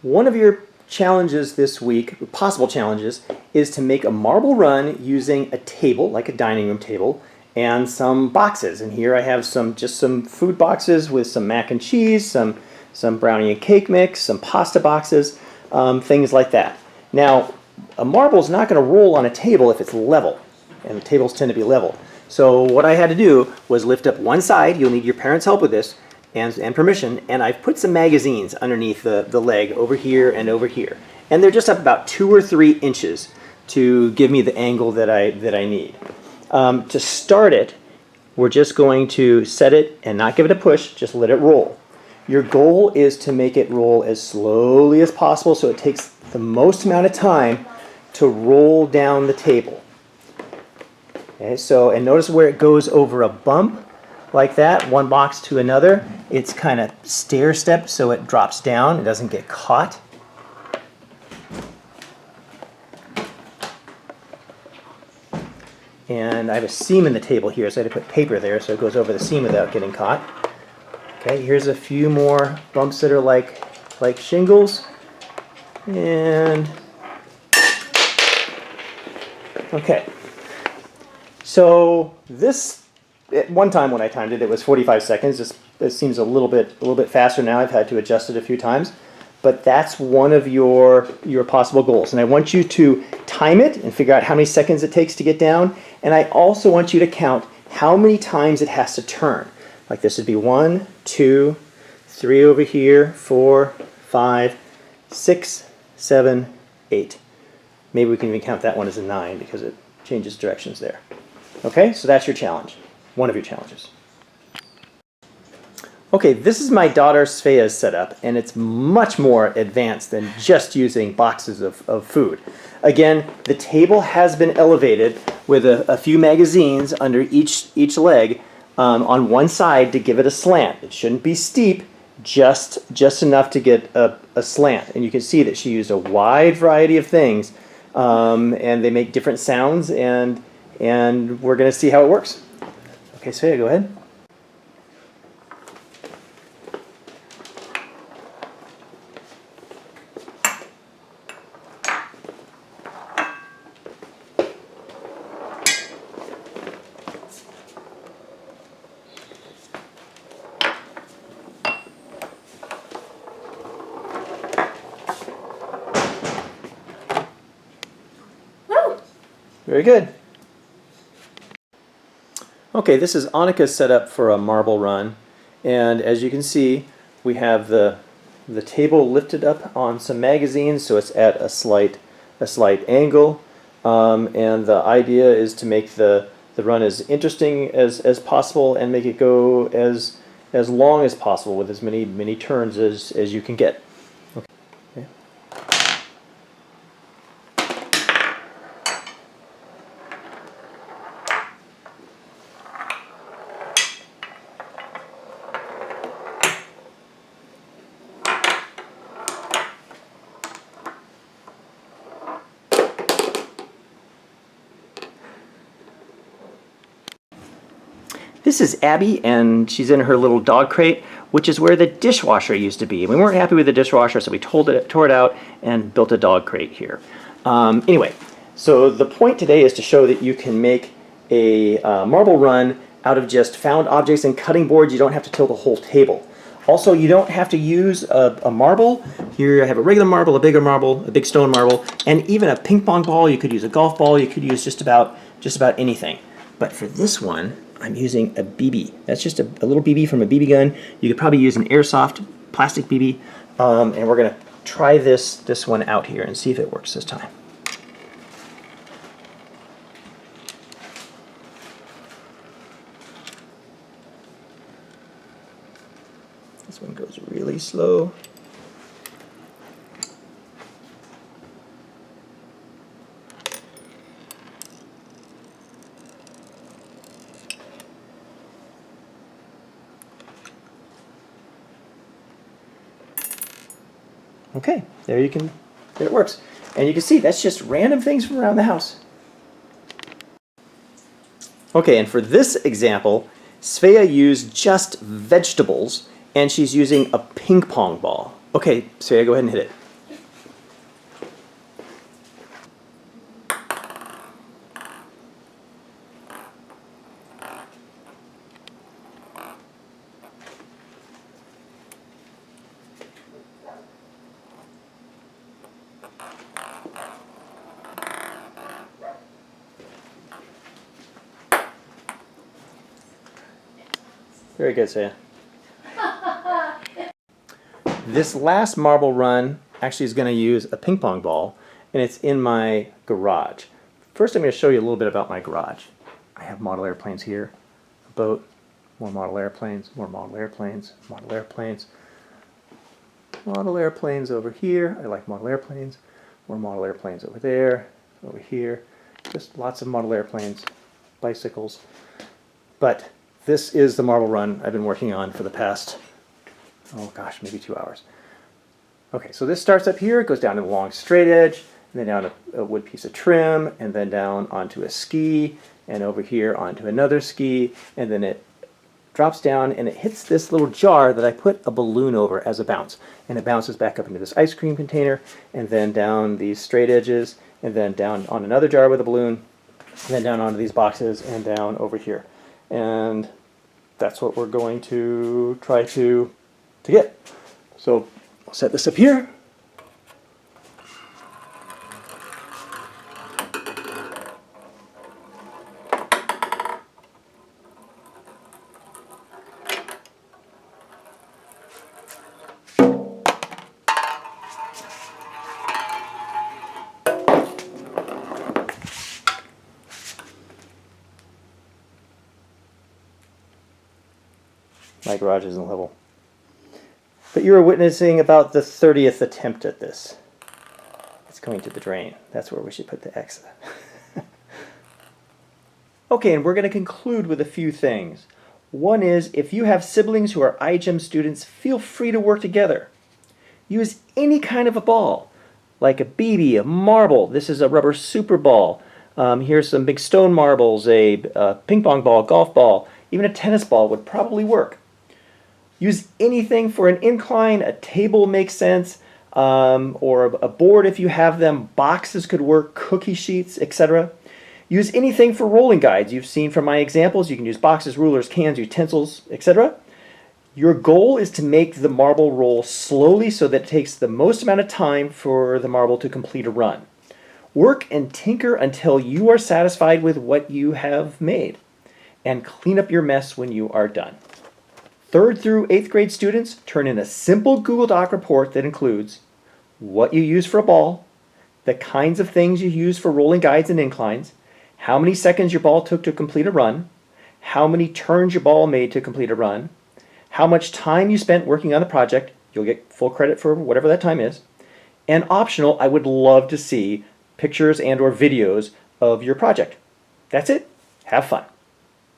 One of your challenges this week, possible challenges, is to make a marble run using a table, like a dining room table, and some boxes. And here I have just some food boxes with some mac and cheese, some brownie and cake mix, some pasta boxes, things like that. Now, a marble is not going to roll on a table if it's level, and the tables tend to be level. So what I had to do was lift up one side. You'll need your parents' help with this, and permission, and I've put some magazines underneath the leg over here and over here. And they're just up about 2 or 3 inches to give me the angle that I need. To start it, we're just going to set it and not give it a push, just let it roll. Your goal is to make it roll as slowly as possible so it takes the most amount of time to roll down the table. Okay, so, and notice where it goes over a bump like that, one box to another. It's kind of stair step so it drops down, it doesn't get caught. And I have a seam in the table here, so I had to put paper there so it goes over the seam without getting caught. Okay, here's a few more bumps that are like shingles. And okay. So this, at one time when I timed it, it was 45 seconds. This seems a little bit faster now. I've had to adjust it a few times. But that's one of your possible goals. And I want you to time it and figure out how many seconds it takes to get down. And I also want you to count how many times it has to turn. Like this would be 1, 2, 3 over here, 4, 5, 6, 7, 8. Maybe we can even count that one as a 9 because it changes directions there. Okay, so that's your challenge. One of your challenges. Okay, this is my daughter Svea's setup, and it's much more advanced than just using boxes of food. Again, the table has been elevated with a few magazines under each leg on one side to give it a slant. It shouldn't be steep, just enough to get a slant. And you can see that she used a wide variety of things, and they make different sounds, and we're going to see how it works. Okay, Svea, go ahead. Very good. Okay, this is Annika's setup for a marble run, and as you can see, we have the table lifted up on some magazines, so it's at a slight angle, and the idea is to make the run as interesting as possible and make it go as long as possible with as many turns as you can get. Okay. This is Abby, and she's in her little dog crate, which is where the dishwasher used to be. We weren't happy with the dishwasher, so we tore it out and built a dog crate here. Anyway, so the point today is to show that you can make a marble run out of just found objects and cutting boards. You don't have to tilt the whole table. Also, you don't have to use a marble. Here I have a regular marble, a bigger marble, a big stone marble, and even a ping pong ball. You could use a golf ball. You could use just about anything. But for this one, I'm using a BB. That's just a little BB from a BB gun. You could probably use an airsoft plastic BB. And we're going to try this one out here and see if it works this time. This one goes really slow. Okay, there it works. And you can see that's just random things from around the house. Okay, and for this example, Svea used just vegetables, and she's using a ping pong ball. Okay, Svea, go ahead and hit it. Very good, Saya. This last marble run actually is going to use a ping pong ball, and it's in my garage. First, I'm going to show you a little bit about my garage. I have model airplanes here, a boat, more model airplanes, more model airplanes, model airplanes, model airplanes over here. I like model airplanes. More model airplanes over there, over here. Just lots of model airplanes, bicycles. But this is the marble run I've been working on for the past, oh gosh, maybe 2 hours. Okay, so this starts up here, it goes down to the long straight edge, and then down a wood piece of trim, and then down onto a ski, and over here onto another ski, and then it drops down and it hits this little jar that I put a balloon over as a bounce. And it bounces back up into this ice cream container, and then down these straight edges, and then down on another jar with a balloon, and then down onto these boxes, and down over here. And that's what we're going to try to get. So I'll set this up here. My garage isn't level. But you are witnessing about the 30th attempt at this. It's going to the drain. That's where we should put the X. Okay, and we're going to conclude with a few things. One is, if you have siblings who are iGEM students, feel free to work together. Use any kind of a ball, like a BB, a marble. This is a rubber super ball. Here's some big stone marbles, a ping pong ball, golf ball, even a tennis ball would probably work. Use anything for an incline. A table makes sense, or a board if you have them. Boxes could work, cookie sheets, etc. Use anything for rolling guides. You've seen from my examples, you can use boxes, rulers, cans, utensils, etc. Your goal is to make the marble roll slowly so that it takes the most amount of time for the marble to complete a run. Work and tinker until you are satisfied with what you have made, and clean up your mess when you are done. 3rd through 8th grade students, turn in a simple Google Doc report that includes what you use for a ball, the kinds of things you use for rolling guides and inclines, how many seconds your ball took to complete a run, how many turns your ball made to complete a run, how much time you spent working on the project. You'll get full credit for whatever that time is. And optional, I would love to see pictures and or videos of your project. That's it. Have fun.